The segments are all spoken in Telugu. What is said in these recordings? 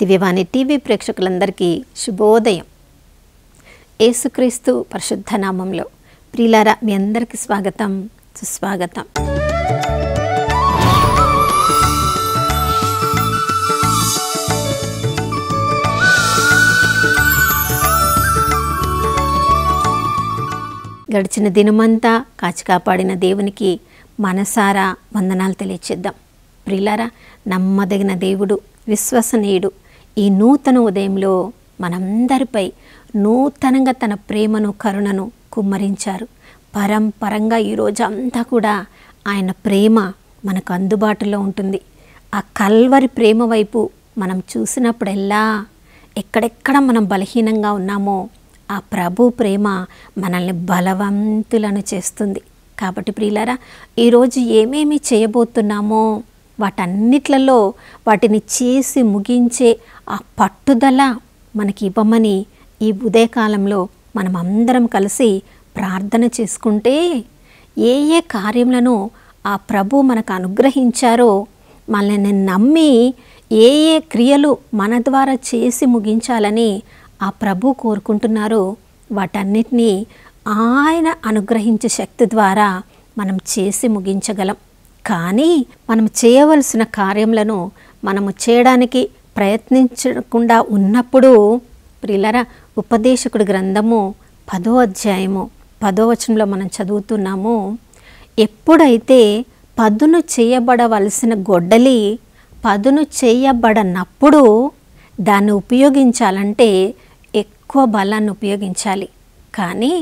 దివ్యవాణి టీవీ ప్రేక్షకులందరికీ శుభోదయం. యేసుక్రీస్తు పరిశుద్ధ నామంలో ప్రియులారా, మీ అందరికీ స్వాగతం, సుస్వాగతం. గడిచిన దినమంతా కాచి కాపాడిన దేవునికి మనసారా వందనాలు తెలియచేద్దాం. ప్రియులారా, నమ్మదగిన దేవుడు, విశ్వసనీయుడు ఈ నూతన ఉదయంలో మనందరిపై నూతనంగా తన ప్రేమను, కరుణను కుమ్మరించారు. పరంపరంగా ఈరోజు అంతా కూడా ఆయన ప్రేమ మనకు అందుబాటులో ఉంటుంది. ఆ కల్వరి ప్రేమ వైపు మనం చూసినప్పుడెల్లా ఎక్కడెక్కడ మనం బలహీనంగా ఉన్నామో ఆ ప్రభు ప్రేమ మనల్ని బలవంతులను చేస్తుంది. కాబట్టి ప్రియులారా, ఈరోజు ఏమేమి చేయబోతున్నామో వాటన్నిట్లలో వాటిని చేసి ముగించే ఆ పట్టుదల మనకి ఇవ్వమని ఈ ఉదయకాలంలో మనం అందరం కలిసి ప్రార్థన చేసుకుంటే ఏ ఏ కార్యములను ఆ ప్రభు మనకు అనుగ్రహించారో మనల్ని నమ్మి ఏ ఏ క్రియలు మన ద్వారా చేసి ముగించాలని ఆ ప్రభు కోరుకుంటున్నారో వాటన్నిటినీ ఆయన అనుగ్రహించే శక్తి ద్వారా మనం చేసి ముగించగలం. కానీ మనం చేయవలసిన కార్యములను మనము చేయడానికి ప్రయత్నించకుండా ఉన్నప్పుడు ప్రియులారా, ఉపదేశకుడి గ్రంథము 10వ అధ్యాయము 10వ వచనంలో మనం చదువుతున్నాము. ఎప్పుడైతే పదును చేయబడవలసిన గొడ్డలి పదును చేయబడనప్పుడు దాన్ని ఉపయోగించాలంటే ఎక్కువ బలాన్ని ఉపయోగించాలి. కానీ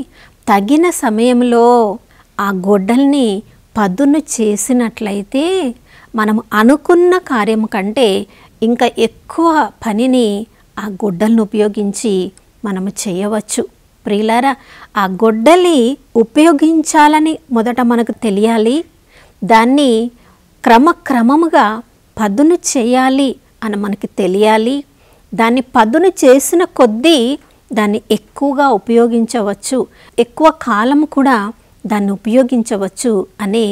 తగిన సమయంలో ఆ గొడ్డల్ని పదును చేసినట్లయితే మనం అనుకున్న కార్యం కంటే ఇంకా ఎక్కువ పనిని ఆ గొడ్డలను ఉపయోగించి మనము చేయవచ్చు. ప్రియులారా, ఆ గొడ్డలి ఉపయోగించాలని మొదట మనకు తెలియాలి. దాన్ని క్రమక్రమముగా పదును చేయాలి అని మనకి తెలియాలి. దాన్ని పదును చేసిన కొద్దీ దాన్ని ఎక్కువగా ఉపయోగించవచ్చు, ఎక్కువ కాలం కూడా దాన్ని ఉపయోగించవచ్చు అనే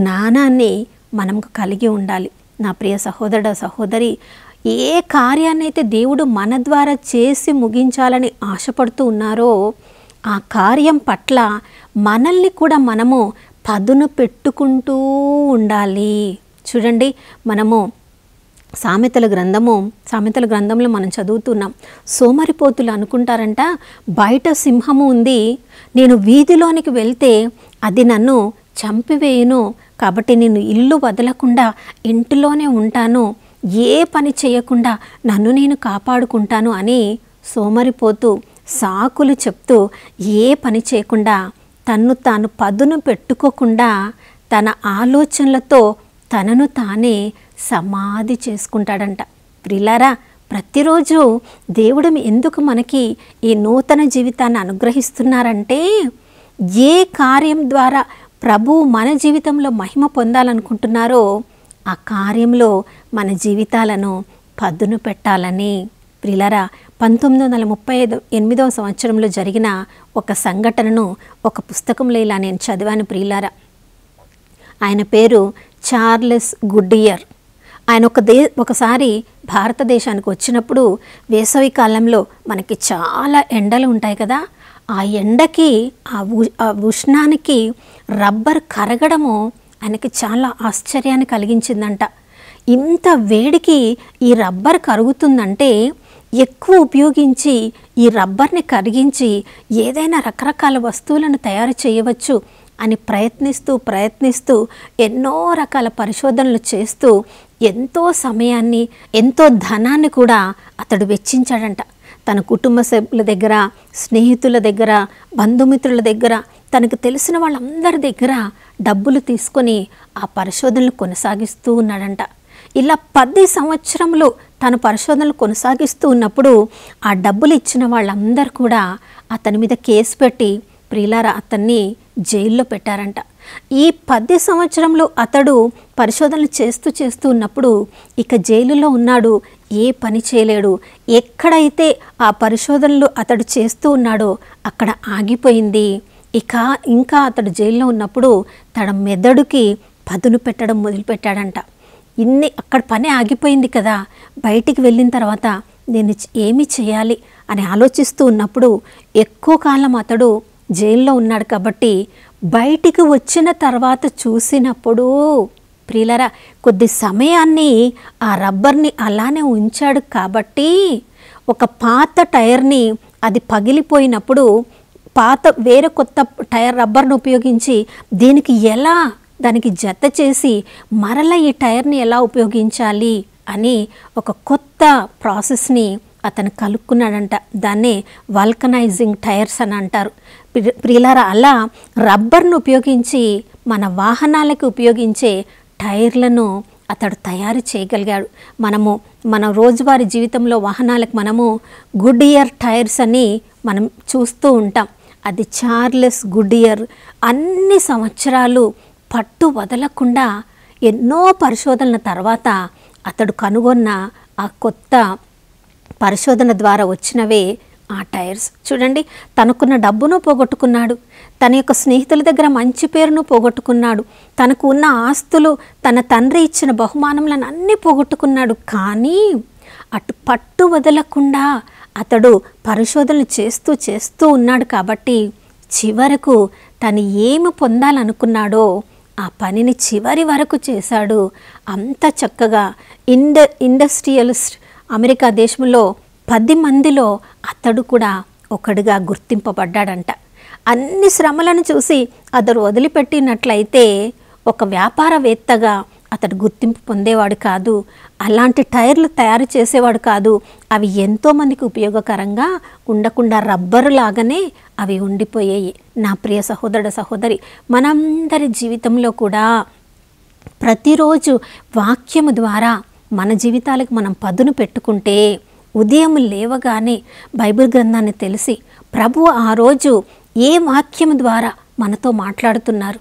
జ్ఞానాన్ని మనం కలిగి ఉండాలి. నా ప్రియ సహోదరుడు, సహోదరి, ఏ కార్యాన్ని అయితే దేవుడు మన ద్వారా చేసి ముగించాలని ఆశపడుతూ ఉన్నారో ఆ కార్యం పట్ల మనల్ని కూడా మనము పదును పెట్టుకుంటూ ఉండాలి. చూడండి, మనము సామెతల గ్రంథంలో మనం చదువుతున్నాం. సోమరిపోతులు అనుకుంటారంట, బయట సింహము ఉంది, నేను వీధిలోనికి వెళ్తే అది నన్ను చంపివేయును, కాబట్టి నేను ఇల్లు వదలకుండా ఇంటిలోనే ఉంటాను, ఏ పని చేయకుండా నన్ను నేను కాపాడుకుంటాను అని సోమరిపోతూ సాకులు చెప్తూ ఏ పని చేయకుండా తన్ను తాను పదును పెట్టుకోకుండా తన ఆలోచనలతో తనను తానే సమాధి చేసుకుంటాడంట. ప్రియులారా, ప్రతిరోజు దేవుడు ఎందుకు మనకి ఈ నూతన జీవితాన్ని అనుగ్రహిస్తున్నారంటే ఏ కార్యం ద్వారా ప్రభు మన జీవితంలో మహిమ పొందాలనుకుంటున్నారో ఆ కార్యంలో మన జీవితాలను పదును పెట్టాలని. ప్రియులారా, 1938వ సంవత్సరంలో జరిగిన ఒక సంఘటనను ఒక పుస్తకంలో ఇలా నేను చదివాను. ప్రియులారా, ఆయన పేరు చార్లెస్ గుడ్డియర్. ఆయన ఒకసారి భారతదేశానికి వచ్చినప్పుడు వేసవి కాలంలో మనకి చాలా ఎండలు ఉంటాయి కదా, ఆ ఎండకి ఆ ఉష్ణానికి రబ్బర్ కరగడము ఆయనకి చాలా ఆశ్చర్యాన్ని కలిగించిందంట. ఇంత వేడికి ఈ రబ్బర్ కరుగుతుందంటే ఎక్కువ ఉపయోగించి ఈ రబ్బర్ని కరిగించి ఏదైనా రకరకాల వస్తువులను తయారు చేయవచ్చు అని ప్రయత్నిస్తూ ఎన్నో రకాల పరిశోధనలు చేస్తూ ఎంతో సమయాన్ని, ఎంతో ధనాన్ని కూడా అతడు వెచ్చించాడంట. తన కుటుంబ సభ్యుల దగ్గర, స్నేహితుల దగ్గర, బంధుమిత్రుల దగ్గర, తనకు తెలిసిన వాళ్ళందరి దగ్గర డబ్బులు తీసుకొని ఆ పరిశోధనలు కొనసాగిస్తూ ఉన్నాడంట. ఇలా 10 సంవత్సరములు తన పరిశోధనలు కొనసాగిస్తూ ఉన్నప్పుడు ఆ డబ్బులు ఇచ్చిన వాళ్ళందరూ కూడా అతని మీద కేసు పెట్టి ప్రియులారా అతన్ని జైల్లో పెట్టారంట. ఈ 10 సంవత్సరంలో అతడు పరిశోధనలు చేస్తూ ఉన్నప్పుడు ఇక జైలులో ఉన్నాడు, ఏ పని చేయలేడు. ఎక్కడైతే ఆ పరిశోధనలు అతడు చేస్తూ ఉన్నాడో అక్కడ ఆగిపోయింది. ఇంకా అతడు జైల్లో ఉన్నప్పుడు తన మెదడుకి పదును పెట్టడం మొదలుపెట్టాడంట. అక్కడ పని ఆగిపోయింది కదా, బయటికి వెళ్ళిన తర్వాత నేను ఏమి చేయాలి అని ఆలోచిస్తూ ఉన్నప్పుడు ఎక్కువ కాలం అతడు జైల్లో ఉన్నాడు కాబట్టి బయటికి వచ్చిన తర్వాత చూసినప్పుడు ప్రియులారా, కొద్ది సమయాన్ని ఆ రబ్బర్ని అలానే ఉంచాడు కాబట్టి ఒక పాత టైర్ని అది పగిలిపోయినప్పుడు వేరే కొత్త టైర్ రబ్బర్ను ఉపయోగించి దానికి జత చేసి మరలా ఈ టైర్ని ఎలా ఉపయోగించాలి అని ఒక కొత్త ప్రాసెస్ని అతను కలుక్కున్నాడంట. దాన్నే వల్కనైజింగ్ టైర్స్ అని అంటారు. ప్రియులారా, అలా రబ్బర్ను ఉపయోగించి మన వాహనాలకు ఉపయోగించే టైర్లను అతడు తయారు చేయగలిగాడు. మన రోజువారీ జీవితంలో వాహనాలకు మనము గుడ్ఇయర్ టైర్స్ అని మనం చూస్తూ ఉంటాం. అది చార్లెస్ గుడ్ఇయర్ అన్ని సంవత్సరాలు పట్టు వదలకుండా ఎన్నో పరిశోధనల తర్వాత అతడు కనుగొన్న ఆ కొత్త పరిశోధన ద్వారా వచ్చినవే ఆ టైర్స్. చూడండి, తనకున్న డబ్బును పోగొట్టుకున్నాడు, తన యొక్క స్నేహితుల దగ్గర మంచి పేరును పోగొట్టుకున్నాడు, తనకు ఉన్న ఆస్తులు, తన తండ్రి ఇచ్చిన బహుమానములను అన్నీ పోగొట్టుకున్నాడు. కానీ అటు పట్టు వదలకుండా అతడు పరిశోధనలు చేస్తూ ఉన్నాడు కాబట్టి చివరకు తను ఏమి పొందాలనుకున్నాడో ఆ పనిని చివరి వరకు చేశాడు. అంత చక్కగా ఇండస్ట్రియలిస్ట్ అమెరికా దేశంలో 10 మందిలో అతడు కూడా ఒకడుగా గుర్తింపబడ్డాడంట. అన్ని శ్రమలను చూసి అతడు వదిలిపెట్టినట్లయితే ఒక వ్యాపారవేత్తగా అతడు గుర్తింపు పొందేవాడు కాదు, అలాంటి టైర్లు తయారు చేసేవాడు కాదు. అవి ఎంతోమందికి ఉపయోగకరంగా ఉండకుండా రబ్బరు లాగానే అవి ఉండిపోయాయి. నా ప్రియ సహోదరుడు సహోదరి, మనందరి జీవితంలో కూడా ప్రతిరోజు వాక్యము ద్వారా మన జీవితాలకు మనం పదును పెట్టుకుంటే, ఉదయం లేవగానే బైబిల్ గ్రంథాన్ని తెలిసి ప్రభు ఆ రోజు ఏ వాక్యము ద్వారా మనతో మాట్లాడుతున్నారు,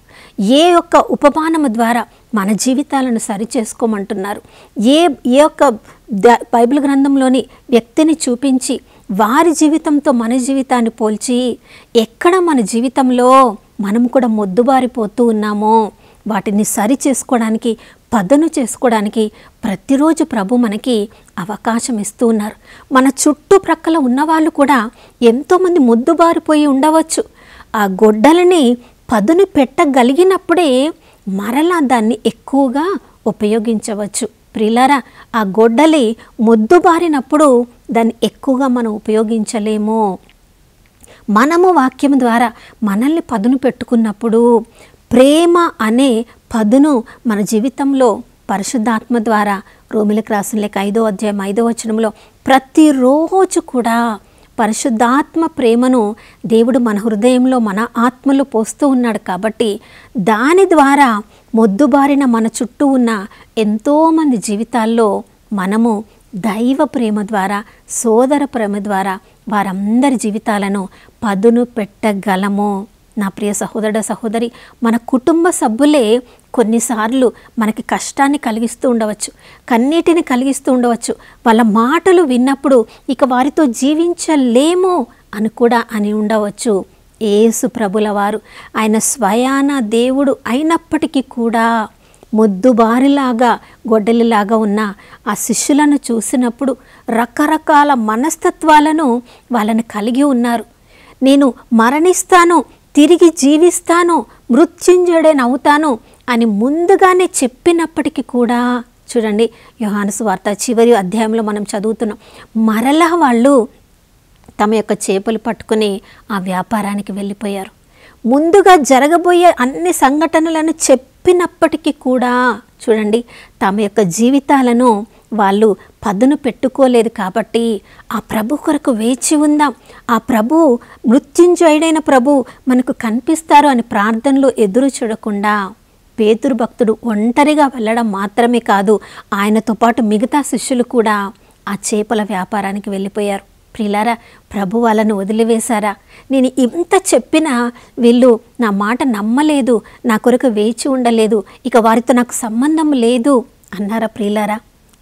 ఏ యొక్క ఉపమానము ద్వారా మన జీవితాలను సరిచేసుకోమంటున్నారు, ఏ యొక్క బైబిల్ గ్రంథంలోని వ్యక్తిని చూపించి వారి జీవితంతో మన జీవితాన్ని పోల్చి ఎక్కడ మన జీవితంలో మనం కూడా మొద్దుబారిపోతూ ఉన్నామో వాటిని సరి చేసుకోవడానికి, పదును చేసుకోవడానికి ప్రతిరోజు ప్రభు మనకి అవకాశం ఇస్తూ ఉన్నారు. మన చుట్టుప్రక్కల ఉన్నవాళ్ళు కూడా ఎంతోమంది మొద్దుబారిపోయి ఉండవచ్చు. ఆ గొడ్డలని పదును పెట్టగలిగినప్పుడే మరలా దాన్ని ఎక్కువగా ఉపయోగించవచ్చు. ప్రియులారా, ఆ గొడ్డలి మొద్దుబారినప్పుడు దాన్ని ఎక్కువగా మనం ఉపయోగించలేము. మనము వాక్యం ద్వారా మనల్ని పదును పెట్టుకున్నప్పుడు ప్రేమ అనే పదును మన జీవితంలో పరిశుద్ధాత్మ ద్వారా రోమిలకు రాసిన లేఖ 5వ అధ్యాయం 5వ వచనంలో ప్రతిరోజు కూడా పరిశుద్ధాత్మ ప్రేమను దేవుడు మన హృదయంలో మన ఆత్మలో పోస్తూ ఉన్నాడు. కాబట్టి దాని ద్వారా మొద్దుబారిన మన చుట్టూ ఉన్న ఎంతోమంది జీవితాల్లో మనము దైవ ప్రేమ ద్వారా, సోదర ప్రేమ ద్వారా వారందరి జీవితాలను పదును పెట్టగలము. నా ప్రియ సహోదరుడ సహోదరి, మన కుటుంబ సభ్యులే కొన్నిసార్లు మనకి కష్టాన్ని కలిగిస్తూ ఉండవచ్చు, కన్నీటిని కలిగిస్తూ ఉండవచ్చు. వాళ్ళ మాటలు విన్నప్పుడు ఇక వారితో జీవించలేము అని కూడా అని ఉండవచ్చు. యేసు ప్రభుల వారు ఆయన స్వయాన దేవుడు అయినప్పటికీ కూడా మొద్దుబారిలాగా గొడ్డలిలాగా ఉన్న ఆ శిష్యులను చూసినప్పుడు రకరకాల మనస్తత్వాలను వాళ్ళని కలిగి ఉన్నారు. నేను మరణిస్తాను, తిరిగి జీవిస్తాను, మృత్యుంజయుడనవుతాను అని ముందుగానే చెప్పినప్పటికీ కూడా చూడండి, యోహాను సువార్త చివరి అధ్యాయంలో మనం చదువుతున్నాం, మరలా వాళ్ళు తమ యొక్క చేపలు పట్టుకుని ఆ వ్యాపారానికి వెళ్ళిపోయారు. ముందుగా జరగబోయే అన్ని సంఘటనలను చెప్పినప్పటికీ కూడా చూడండి, తమ యొక్క జీవితాలను వాళ్ళు పదును పెట్టుకోలేదు. కాబట్టి ఆ ప్రభు కొరకు వేచి ఉందాం, ఆ ప్రభు మృత్యుంజయుడైన ప్రభు మనకు కనిపిస్తారు అని ప్రార్థనలో ఎదురు చూడకుండా పేతురు భక్తుడు ఒంటరిగా వెళ్ళడం మాత్రమే కాదు, ఆయనతో పాటు మిగతా శిష్యులు కూడా ఆ చేపల వ్యాపారానికి వెళ్ళిపోయారు. ప్రియులారా, ప్రభు వాళ్ళను వదిలివేశారా? నేను ఇంత చెప్పినా వీళ్ళు నా మాట నమ్మలేదు, నా కొరకు వేచి ఉండలేదు, ఇక వారితో నాకు సంబంధం లేదు అన్నారా? ప్రియులారా,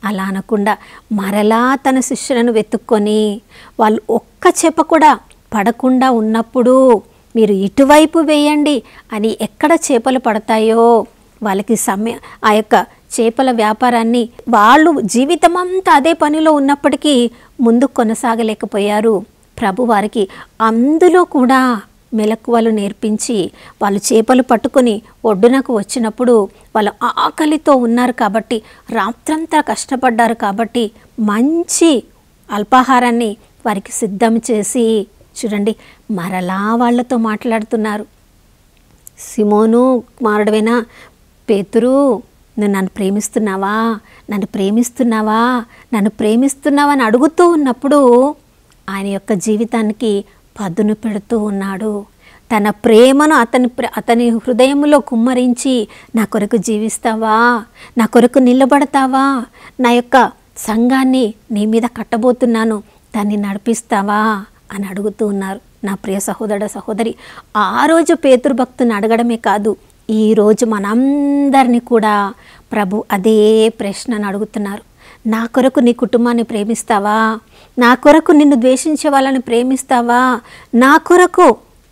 అలా అనకుండా మరలా తన శిష్యులను వెతుక్కొని వాళ్ళు ఒక్క చేప కూడా పడకుండా ఉన్నప్పుడు మీరు ఇటువైపు వేయండి అని ఎక్కడ చేపలు పడతాయో వాళ్ళకి ఆ యొక్క చేపల వ్యాపారాన్ని వాళ్ళు జీవితమంతా అదే పనిలో ఉన్నప్పటికీ ముందుకు కొనసాగలేకపోయారు. ప్రభు వారికి అందులో కూడా మెలకువలు నేర్పించి వాళ్ళు చేపలు పట్టుకొని ఒడ్డునకు వచ్చినప్పుడు వాళ్ళు ఆకలితో ఉన్నారు కాబట్టి, రాత్రంతా కష్టపడ్డారు కాబట్టి మంచి అల్పాహారాన్ని వారికి సిద్ధం చేసి చూడండి మరలా వాళ్ళతో మాట్లాడుతున్నారు. సిమోను కుమారుడవేనా పేతురు, నువ్వు నన్ను ప్రేమిస్తున్నావా, నన్ను ప్రేమిస్తున్నావా, నన్ను ప్రేమిస్తున్నావా అని అడుగుతూ ఉన్నప్పుడు ఆయన యొక్క జీవితానికి పదును పెడుతూ ఉన్నాడు. తన ప్రేమను అతని హృదయంలో కుమ్మరించి, నా కొరకు జీవిస్తావా, నా కొరకు నిలబడతావా, నా యొక్క సంఘాన్ని నీ మీద కట్టబోతున్నాను, దాన్ని నడిపిస్తావా అని అడుగుతూ ఉన్నారు. నా ప్రియ సహోదర సహోదరి, ఆ రోజు పేతురు భక్తుని అడగడమే కాదు, ఈరోజు మనందరినీ కూడా ప్రభు అదే ప్రశ్నను అడుగుతున్నారు. నా కొరకు నీ కుటుంబాన్ని ప్రేమిస్తావా, నా కొరకు నిన్ను ద్వేషించే వాళ్ళని ప్రేమిస్తావా, నా కొరకు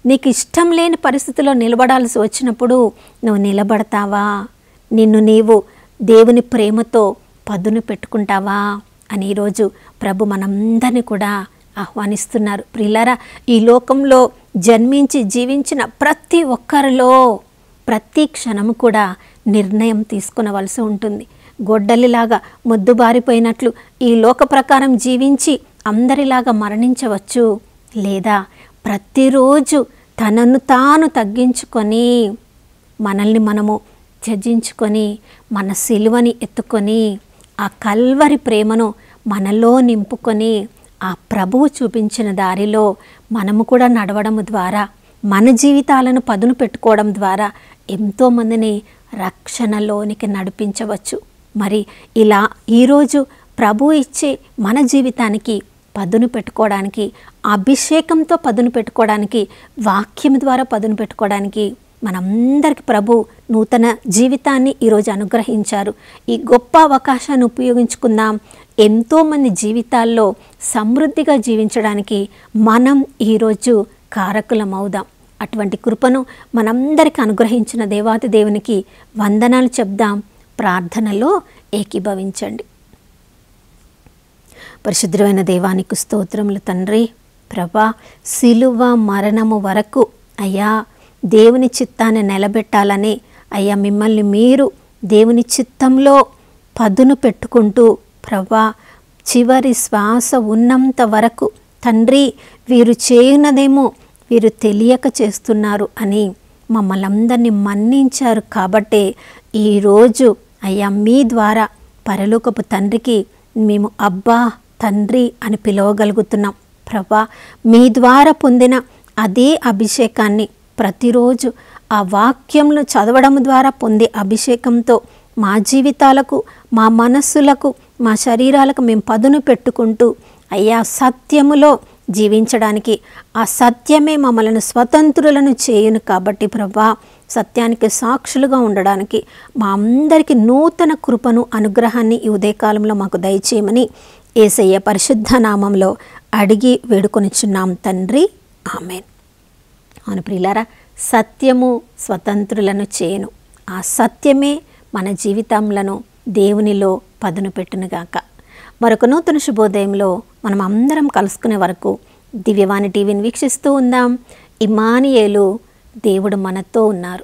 నీకు ఇష్టం లేని పరిస్థితిలో నిలబడాల్సి వచ్చినప్పుడు నువ్వు నిలబడతావా, నిన్ను నీవు దేవుని ప్రేమతో పదును పెట్టుకుంటావా అని ఈరోజు ప్రభు మనందరినీ కూడా ఆహ్వానిస్తున్నారు. ప్రియులారా, ఈ లోకంలో జన్మించి జీవించిన ప్రతి ఒక్కరిలో ప్రతి క్షణము కూడా నిర్ణయం తీసుకునవలసి ఉంటుంది. గొడ్డలిలాగా మొద్దుబారిపోయినట్లు ఈ లోక ప్రకారం జీవించి అందరిలాగా మరణించవచ్చు, లేదా ప్రతిరోజు తనను తాను తగ్గించుకొని మనల్ని మనము త్యజించుకొని మన సిలువని ఎత్తుకొని ఆ కల్వరి ప్రేమను మనలో నింపుకొని ఆ ప్రభువు చూపించిన దారిలో మనము కూడా నడవడం ద్వారా, మన జీవితాలను పదును పెట్టుకోవడం ద్వారా ఎంతోమందిని రక్షణలోనికి నడిపించవచ్చు. మరి ఇలా ఈరోజు ప్రభు ఇచ్చే మన జీవితానికి పదును పెట్టుకోవడానికి, అభిషేకంతో పదును పెట్టుకోవడానికి, వాక్యం ద్వారా పదును పెట్టుకోవడానికి మనందరికి ప్రభు నూతన జీవితాన్ని ఈరోజు అనుగ్రహించారు. ఈ గొప్ప అవకాశాన్ని ఉపయోగించుకుందాం. ఎంతోమంది జీవితాల్లో సమృద్ధిగా జీవించడానికి మనం ఈరోజు కారకులమవుదాం. అటువంటి కృపను మనందరికి అనుగ్రహించిన దేవాతి దేవునికి వందనాలు చెప్దాం. ప్రార్థనలో ఏకీభవించండి. పరిశుద్ధమైన దేవానికి స్తోత్రములు తండ్రి. ప్రభా, సిలువ మరణము వరకు అయ్యా దేవుని చిత్తాన్ని నిలబెట్టాలని అయ్యా మిమ్మల్ని మీరు దేవుని చిత్తంలో పదును పెట్టుకుంటూ ప్రభా చివరి శ్వాస ఉన్నంత వరకు తండ్రి వీరు చేయునదేమో వీరు తెలియక చేస్తున్నారు అని మమ్మల్ని అందరినీ మన్నించారు. కాబట్టే ఈరోజు అయ్యా మీ ద్వారా పరలోకపు తండ్రికి మేము అబ్బా తండ్రి అని పిలవగలుగుతున్నాం. ప్రభా, మీ ద్వారా పొందిన అదే అభిషేకాన్ని ప్రతిరోజు ఆ వాక్యంను చదవడం ద్వారా పొందే అభిషేకంతో మా జీవితాలకు, మా మనస్సులకు, మా శరీరాలకు మేము పదును పెట్టుకుంటూ అయ్యా సత్యములో జీవించడానికి, ఆ సత్యమే మమ్మల్ని స్వతంత్రులను చేయును. కాబట్టి ప్రభా, సత్యానికి సాక్షులుగా ఉండడానికి మా అందరికీ నూతన కృపను, అనుగ్రహాన్ని ఈ ఉదయకాలంలో మాకు దయచేయమని యేసయ్య పరిశుద్ధ నామంలో అడిగి వేడుకొనిచున్నాం తండ్రి, ఆమేన్. అవును ప్రియులారా, సత్యము స్వతంత్రులను చేయును. ఆ సత్యమే మన జీవితంలో దేవునిలో పదును పెట్టునుగాక. మరొక నూతన శుభోదయంలో మనం అందరం కలుసుకునే వరకు దివ్యవాణి టీవీని వీక్షిస్తూ ఉందాం. ఇమ్మానుయేలు, దేవుడు మనతో ఉన్నారు.